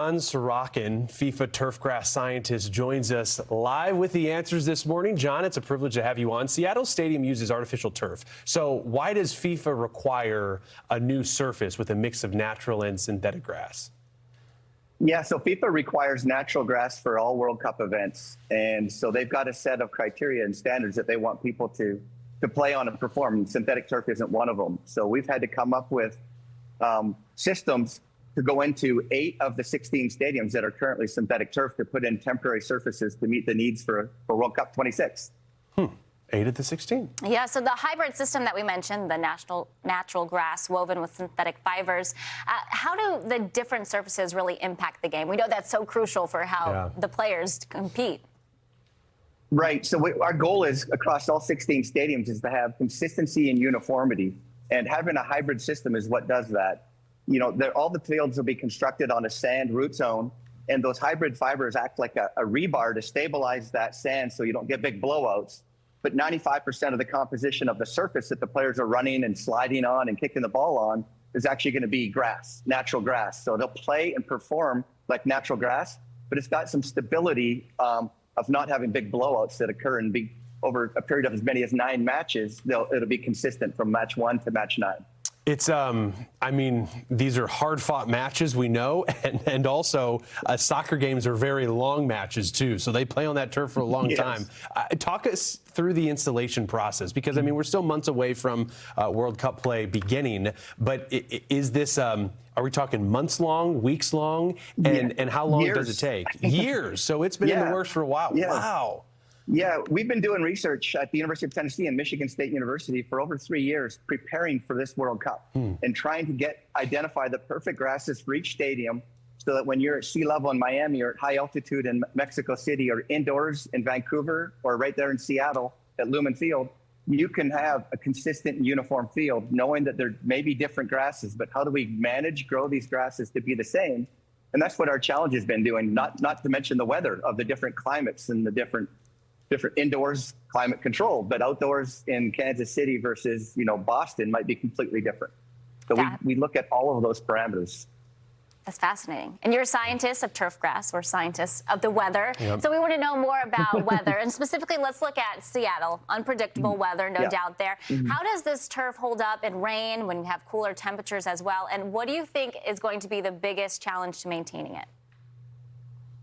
Sorochan, FIFA Turfgrass Scientist, joins us live with the answers this morning. John, it's a privilege to have you on. Seattle Stadium uses artificial turf. So why does FIFA require a new surface with a mix of natural and synthetic grass? Yeah, so FIFA requires natural grass for all World Cup events. And so they've got a set of criteria and standards that they want people to play on and perform. And synthetic turf isn't one of them. So we've had to come up with systems to go into 8 of the 16 stadiums that are currently synthetic turf to put in temporary surfaces to meet the needs for World Cup 26. 8 of the 16. Yeah, so the hybrid system that we mentioned, the natural grass woven with synthetic fibers, how do the different surfaces really impact the game? We know that's so crucial for how the players compete. Right. So our goal is across all 16 stadiums is to have consistency and uniformity. And having a hybrid system is what does that. You know, all the fields will be constructed on a sand root zone, and those hybrid fibers act like a rebar to stabilize that sand so you don't get big blowouts. But 95% of the composition of the surface that the players are running and sliding on and kicking the ball on is actually going to be grass, natural grass. So they'll play and perform like natural grass, but it's got some stability of not having big blowouts that occur and be over a period of as many as 9 matches. It'll be consistent from match 1 to match 9. It's, I mean, these are hard-fought matches, we know, and also soccer games are very long matches, too, so they play on that turf for a long time. Talk us through the installation process, because, I mean, we're still months away from World Cup play beginning, but is this, are we talking months long, weeks long, and how long does it take? Years, so it's been in the works for a while. Wow. Yeah, we've been doing research at the University of Tennessee and Michigan State University for over 3 years, preparing for this World Cup and trying to identify the perfect grasses for each stadium so that when you're at sea level in Miami or at high altitude in Mexico City or indoors in Vancouver or right there in Seattle at Lumen Field, you can have a consistent and uniform field, knowing that there may be different grasses, but how do we grow these grasses to be the same? And that's what our challenge has been doing, not to mention the weather of the different climates and the different indoors climate control, but outdoors in Kansas City versus, Boston might be completely different. So we look at all of those parameters. That's fascinating. And you're a scientist of turfgrass. We're scientists of the weather. So we want to know more about weather. And specifically, let's look at Seattle. Unpredictable weather, no doubt there. How does this turf hold up in rain when you have cooler temperatures as well? And what do you think is going to be the biggest challenge to maintaining it?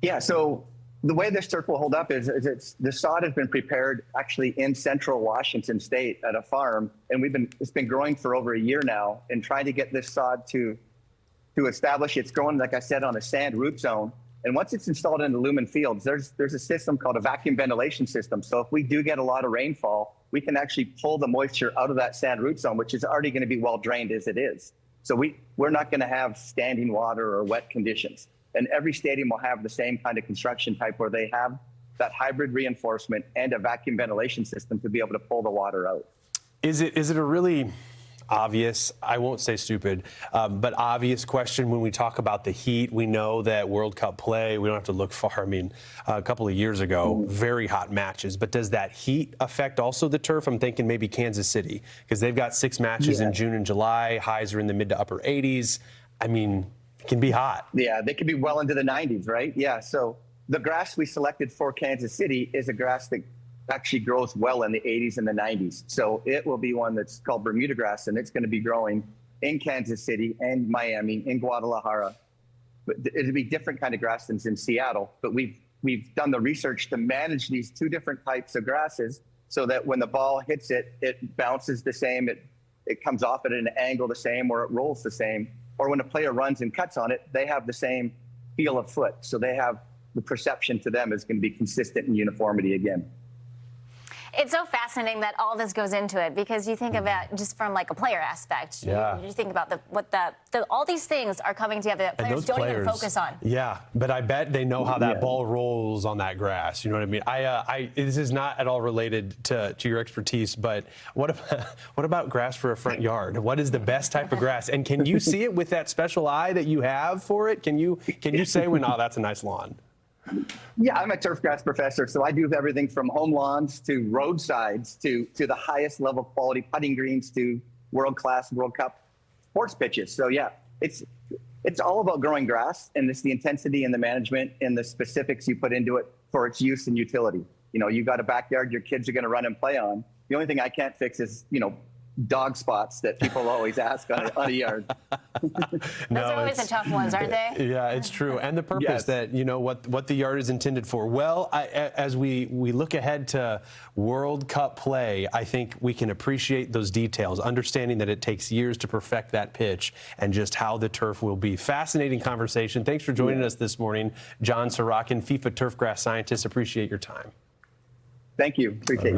Yeah, so the way this turf will hold up is the sod has been prepared actually in central Washington State at a farm, and it's been growing for over a year now, and trying to get this sod to establish. It's growing, like I said, on a sand root zone, and once it's installed into Lumen Fields, there's a system called a vacuum ventilation system. So if we do get a lot of rainfall, we can actually pull the moisture out of that sand root zone, which is already going to be well drained as it is. So we're not going to have standing water or wet conditions. And every stadium will have the same kind of construction type where they have that hybrid reinforcement and a vacuum ventilation system to be able to pull the water out. Is it a really obvious, I won't say stupid, but obvious question when we talk about the heat? We know that World Cup play, we don't have to look far. I mean, a couple of years ago, very hot matches. But does that heat affect also the turf? I'm thinking maybe Kansas City, because they've got 6 matches in June and July. Highs are in the mid to upper 80s. I mean, it can be hot. Yeah, they can be well into the 90s, right? Yeah, so the grass we selected for Kansas City is a grass that actually grows well in the 80s and the 90s. So it will be one that's called Bermuda grass, and it's going to be growing in Kansas City and Miami, in Guadalajara. But it'll be different kind of grass than in Seattle. But we've done the research to manage these 2 different types of grasses so that when the ball hits it, it bounces the same, it comes off at an angle the same, or it rolls the same. Or when a player runs and cuts on it, they have the same feel of foot. So they have the perception to them is going to be consistent in uniformity again. It's so fascinating that all this goes into it, because you think about just from like a player aspect. You think about all these things are coming together that players don't even focus on. Yeah, but I bet they know how that ball rolls on that grass. You know what I mean? This is not at all related to your expertise, but what about grass for a front yard? What is the best type of grass? And can you see it with that special eye that you have for it? Can you say when, oh, that's a nice lawn? Yeah, I'm a turfgrass professor, so I do everything from home lawns to roadsides to the highest level quality putting greens to world-class World Cup sports pitches. So yeah, it's it's all about growing grass, and it's the intensity and the management and the specifics you put into it for its use and utility. You know, you got a backyard your kids are going to run and play on. The only thing I can't fix is, you know, dog spots that people always ask on a yard. Those are always the tough ones, aren't they? Yeah, it's true. And the purpose Yes. that, you know, what the yard is intended for. Well, as we look ahead to World Cup play, I think we can appreciate those details, understanding that it takes years to perfect that pitch and just how the turf will be. Fascinating conversation. Thanks for joining us this morning, John Sorochan, FIFA Turfgrass Scientist. Appreciate your time. Thank you. Appreciate it.